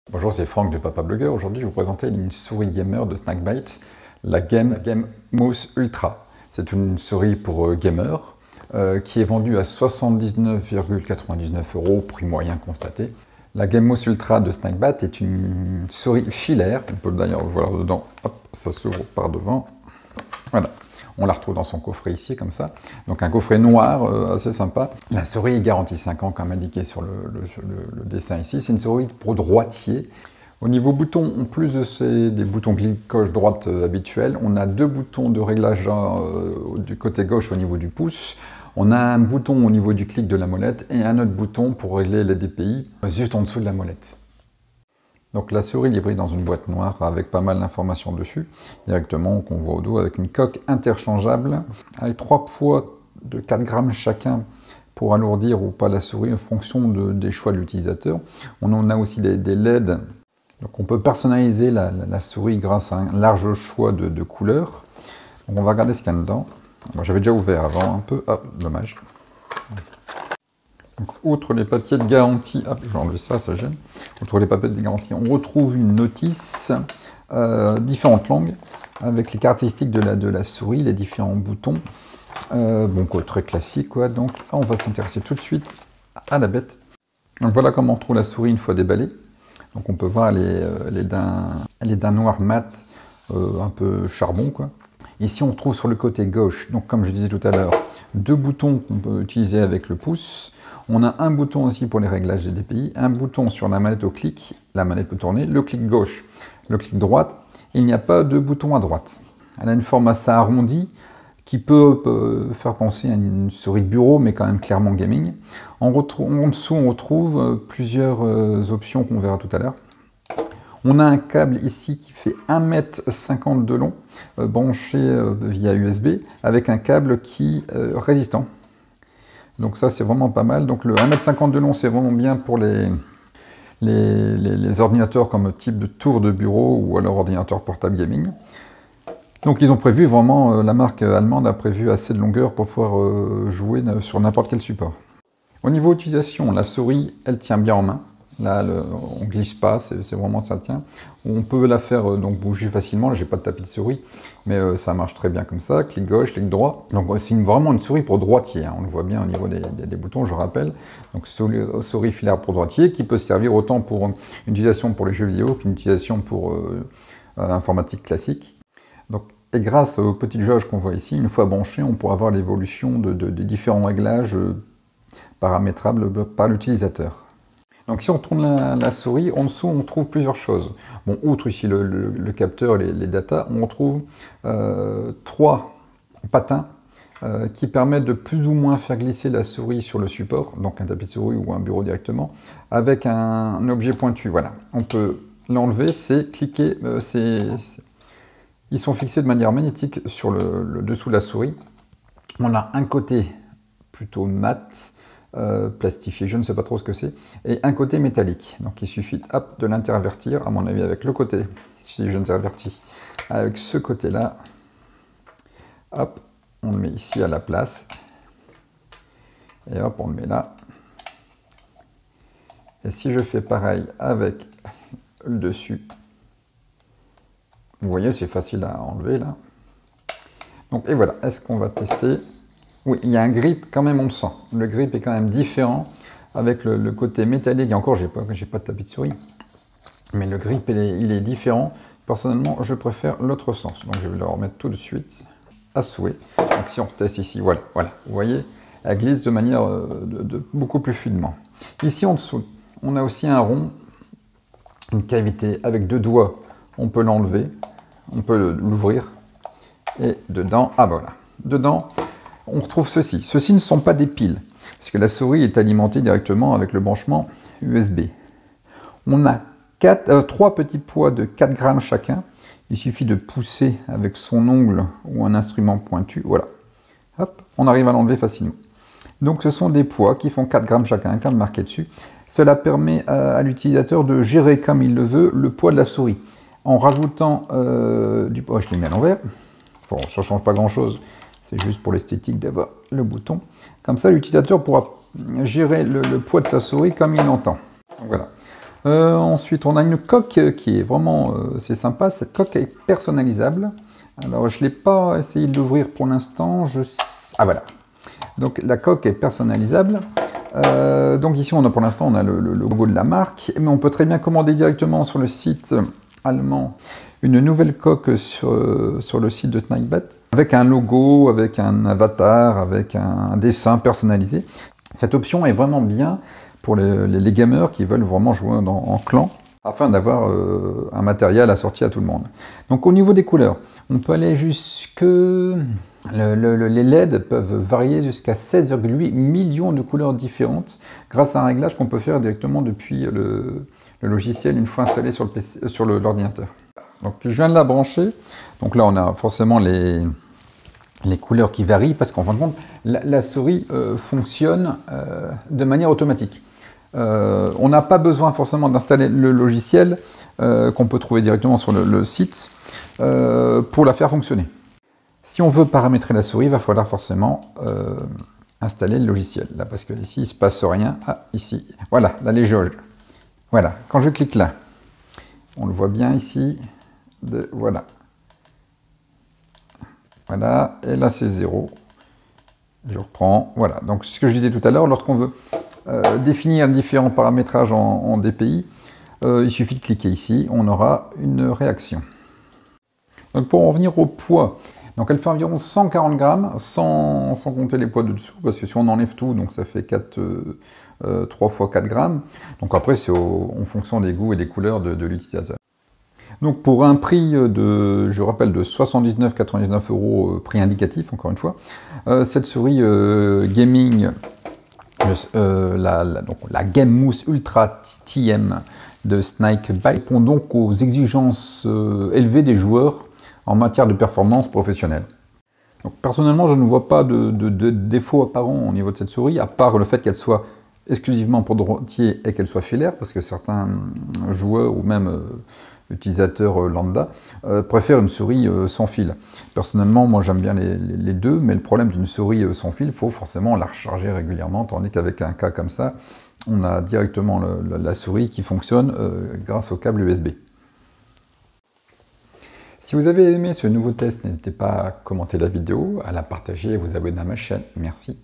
Bonjour, c'est Franck de Papa Blogueur. Aujourd'hui, je vais vous présenter une souris gamer de Snakebytes, la Game Mouse Ultra. C'est une souris pour gamers qui est vendue à 79,99 €, prix moyen constaté. La Game Mouse Ultra de Snakebytes est une souris filaire. On peut d'ailleurs voir dedans, hop, ça s'ouvre par devant. Voilà. On la retrouve dans son coffret ici, comme ça. Donc un coffret noir, assez sympa. La souris est garantie 5 ans, comme indiqué sur le dessin ici. C'est une souris pour droitier. Au niveau bouton, en plus des boutons clic gauche-droite habituels, on a deux boutons de réglage du côté gauche au niveau du pouce. On a un bouton au niveau du clic de la molette et un autre bouton pour régler les DPI juste en dessous de la molette. Donc la souris livrée dans une boîte noire avec pas mal d'informations dessus, directement qu'on voit au dos, avec une coque interchangeable, avec 3 poids de 4 grammes chacun pour alourdir ou pas la souris en fonction des choix de l'utilisateur. On en a aussi des LED, donc on peut personnaliser la souris grâce à un large choix de couleurs. Donc on va regarder ce qu'il y a dedans. J'avais déjà ouvert avant un peu, ah dommage. Donc, outre les papiers de garantie, hop, je vais enlever ça, ça gêne. Outre les papiers de garantie, on retrouve une notice, différentes langues, avec les caractéristiques de la souris, les différents boutons. Bon, quoi, très classique, quoi. Donc, on va s'intéresser tout de suite à la bête. Donc, voilà comment on trouve la souris une fois déballée. Donc, on peut voir les dents noires mat, un peu charbon, quoi. Ici, on trouve sur le côté gauche, donc comme je disais tout à l'heure, deux boutons qu'on peut utiliser avec le pouce. On a un bouton aussi pour les réglages des DPI, un bouton sur la manette au clic, la manette peut tourner, le clic gauche, le clic droite. Il n'y a pas de bouton à droite. Elle a une forme assez arrondie qui peut faire penser à une souris de bureau, mais quand même clairement gaming. En dessous, on retrouve plusieurs options qu'on verra tout à l'heure. On a un câble ici qui fait 1,50 m de long, branché via USB, avec un câble qui résistant. Donc ça, c'est vraiment pas mal. Donc le 1,50 m de long, c'est vraiment bien pour les ordinateurs comme type de tour de bureau ou alors ordinateur portable gaming. Donc ils ont prévu vraiment, la marque allemande a prévu assez de longueur pour pouvoir jouer sur n'importe quel support. Au niveau utilisation, la souris, elle tient bien en main. Là, on ne glisse pas, c'est vraiment ça tient. On peut la faire donc bouger facilement. Là, j'ai pas de tapis de souris, mais ça marche très bien comme ça. Clic gauche, clic droit. Donc c'est vraiment une souris pour droitier. Hein. On le voit bien au niveau des boutons, je rappelle. Donc souris filaire pour droitier qui peut servir autant pour une utilisation pour les jeux vidéo qu'une utilisation pour informatique classique. Donc, et grâce aux petites jauges qu'on voit ici, une fois branchées, on pourra voir l'évolution des différents réglages paramétrables par l'utilisateur. Donc si on tourne la souris, en dessous on trouve plusieurs choses. Bon, outre ici le capteur, les datas, on retrouve 3 patins qui permettent de plus ou moins faire glisser la souris sur le support, donc un tapis de souris ou un bureau directement, avec un objet pointu. Voilà, on peut l'enlever, c'est cliquer, ils sont fixés de manière magnétique sur le dessous de la souris. On a un côté plutôt mat, plastifié, je ne sais pas trop ce que c'est, et un côté métallique. Donc il suffit hop, de l'intervertir, à mon avis avec le côté, si j'intervertis, avec ce côté-là, hop, on le met ici à la place, et hop, on le met là. Et si je fais pareil avec le dessus, vous voyez, c'est facile à enlever là. Donc, et voilà, est-ce qu'on va tester? Oui, il y a un grip, quand même on le sent. Le grip est quand même différent avec le côté métallique. Et encore, j'ai pas de tapis de souris. Mais le grip, il est différent. Personnellement, je préfère l'autre sens. Donc je vais le remettre tout de suite à souhait. Donc si on reteste ici, voilà. Vous voyez, elle glisse de manière beaucoup plus fluidement. Ici en dessous, on a aussi un rond, une cavité avec 2 doigts. On peut l'enlever, on peut l'ouvrir. Et dedans, ah ben voilà, dedans, on retrouve ceci. Ceci ne sont pas des piles, puisque la souris est alimentée directement avec le branchement USB. On a 3 petits poids de 4 grammes chacun. Il suffit de pousser avec son ongle ou un instrument pointu. Voilà. Hop, on arrive à l'enlever facilement. Donc ce sont des poids qui font 4 grammes chacun, comme marqué dessus. Cela permet à l'utilisateur de gérer comme il le veut le poids de la souris. En rajoutant du poids, je l'ai mis à l'envers. Bon, ça ne change pas grand-chose. C'est juste pour l'esthétique d'avoir le bouton. Comme ça, l'utilisateur pourra gérer le poids de sa souris comme il l'entend. Voilà. Ensuite, on a une coque qui est vraiment, c'est sympa, cette coque est personnalisable. Alors, je ne l'ai pas essayé de l'ouvrir pour l'instant. Ah voilà. Donc, la coque est personnalisable. Donc ici, pour l'instant, on a le logo de la marque, mais on peut très bien commander directement sur le site allemand une nouvelle coque sur le site de Snakebet, avec un logo, avec un avatar, avec un dessin personnalisé. Cette option est vraiment bien pour les gamers qui veulent vraiment jouer en clan, afin d'avoir un matériel assorti à tout le monde. Donc au niveau des couleurs, on peut aller jusque... les LED peuvent varier jusqu'à 16,8 millions de couleurs différentes grâce à un réglage qu'on peut faire directement depuis le logiciel une fois installé sur l'ordinateur. Donc je viens de la brancher, donc là on a forcément les couleurs qui varient parce qu'en fin de compte la souris fonctionne de manière automatique. On n'a pas besoin forcément d'installer le logiciel qu'on peut trouver directement sur le site pour la faire fonctionner. Si on veut paramétrer la souris, il va falloir forcément installer le logiciel. Là, parce que ici, il ne se passe rien. Ah, ici. Voilà, là, les jauges. Voilà, quand je clique là, on le voit bien ici. Voilà. Voilà, et là, c'est 0. Je reprends. Voilà, donc ce que je disais tout à l'heure, lorsqu'on veut définir différents paramétrages en DPI, il suffit de cliquer ici, on aura une réaction. Donc pour en venir au poids, donc elle fait environ 140 grammes, sans compter les poids de dessous, parce que si on enlève tout, donc ça fait 3 fois 4 grammes. Donc après, c'est en fonction des goûts et des couleurs de l'utilisateur. Donc pour un prix je rappelle, de 79,99 €, prix indicatif, encore une fois, cette souris gaming, la Game Mousse Ultra TM de Snakebet répond donc aux exigences élevées des joueurs en matière de performance professionnelle. Donc, personnellement, je ne vois pas de défaut apparent au niveau de cette souris, à part le fait qu'elle soit exclusivement pour droitier et qu'elle soit filaire, parce que certains joueurs ou même utilisateurs lambda préfèrent une souris sans fil. Personnellement, moi j'aime bien les deux, mais le problème d'une souris sans fil, il faut forcément la recharger régulièrement, tandis qu'avec un cas comme ça, on a directement la souris qui fonctionne grâce au câble USB. Si vous avez aimé ce nouveau test, n'hésitez pas à commenter la vidéo, à la partager et à vous abonner à ma chaîne. Merci.